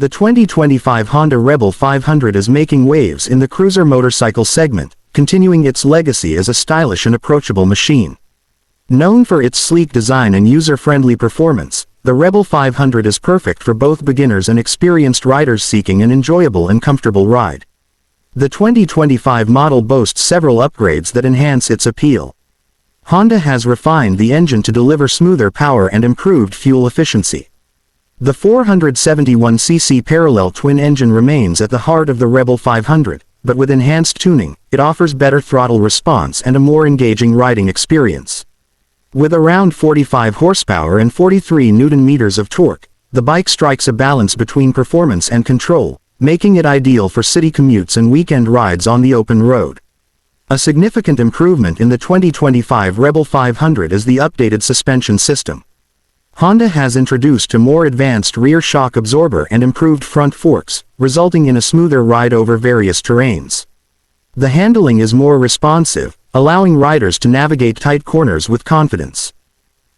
The 2025 Honda Rebel 500 is making waves in the cruiser motorcycle segment, continuing its legacy as a stylish and approachable machine. Known for its sleek design and user-friendly performance, the Rebel 500 is perfect for both beginners and experienced riders seeking an enjoyable and comfortable ride. The 2025 model boasts several upgrades that enhance its appeal. Honda has refined the engine to deliver smoother power and improved fuel efficiency. The 471cc parallel twin engine remains at the heart of the Rebel 500, but with enhanced tuning, it offers better throttle response and a more engaging riding experience. With around 45 horsepower and 43 Nm of torque, the bike strikes a balance between performance and control, making it ideal for city commutes and weekend rides on the open road. A significant improvement in the 2025 Rebel 500 is the updated suspension system. Honda has introduced a more advanced rear shock absorber and improved front forks, resulting in a smoother ride over various terrains. The handling is more responsive, allowing riders to navigate tight corners with confidence.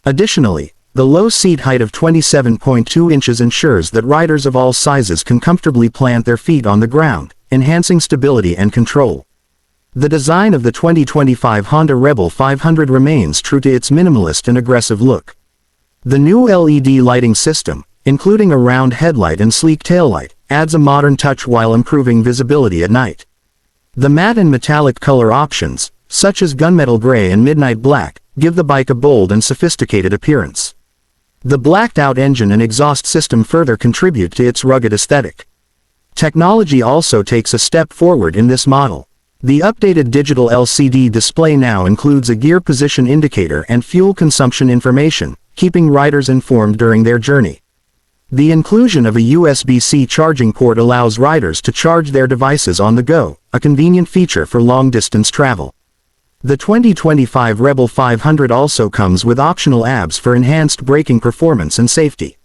Additionally, the low seat height of 27.2 inches ensures that riders of all sizes can comfortably plant their feet on the ground, enhancing stability and control. The design of the 2025 Honda Rebel 500 remains true to its minimalist and aggressive look. The new LED lighting system, including a round headlight and sleek taillight, adds a modern touch while improving visibility at night. The matte and metallic color options, such as gunmetal gray and midnight black, give the bike a bold and sophisticated appearance. The blacked-out engine and exhaust system further contribute to its rugged aesthetic. Technology also takes a step forward in this model. The updated digital LCD display now includes a gear position indicator and fuel consumption information, keeping riders informed during their journey. The inclusion of a USB-C charging port allows riders to charge their devices on the go, a convenient feature for long-distance travel. The 2025 Rebel 500 also comes with optional ABS for enhanced braking performance and safety.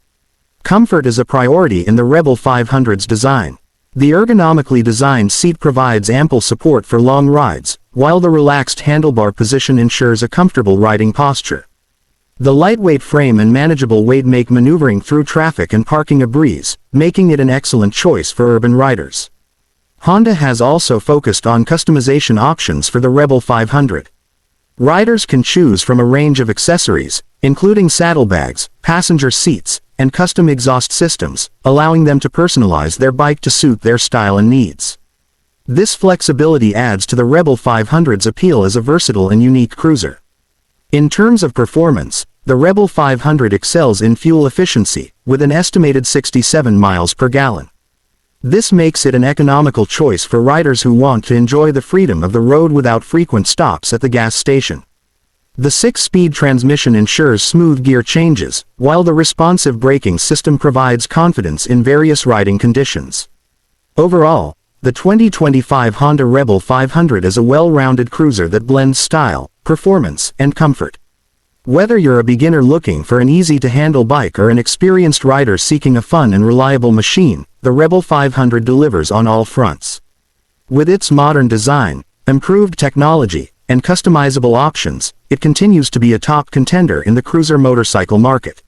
Comfort is a priority in the Rebel 500's design. The ergonomically designed seat provides ample support for long rides, while the relaxed handlebar position ensures a comfortable riding posture. The lightweight frame and manageable weight make maneuvering through traffic and parking a breeze, making it an excellent choice for urban riders. Honda has also focused on customization options for the Rebel 500. Riders can choose from a range of accessories, including saddlebags, passenger seats, and custom exhaust systems, allowing them to personalize their bike to suit their style and needs. This flexibility adds to the Rebel 500's appeal as a versatile and unique cruiser. In terms of performance, the Rebel 500 excels in fuel efficiency, with an estimated 67 miles per gallon. This makes it an economical choice for riders who want to enjoy the freedom of the road without frequent stops at the gas station. The 6-speed transmission ensures smooth gear changes, while the responsive braking system provides confidence in various riding conditions. Overall, the 2025 Honda Rebel 500 is a well-rounded cruiser that blends style, performance, and comfort. Whether you're a beginner looking for an easy-to-handle bike or an experienced rider seeking a fun and reliable machine, the Rebel 500 delivers on all fronts. With its modern design, improved technology, and customizable options, it continues to be a top contender in the cruiser motorcycle market.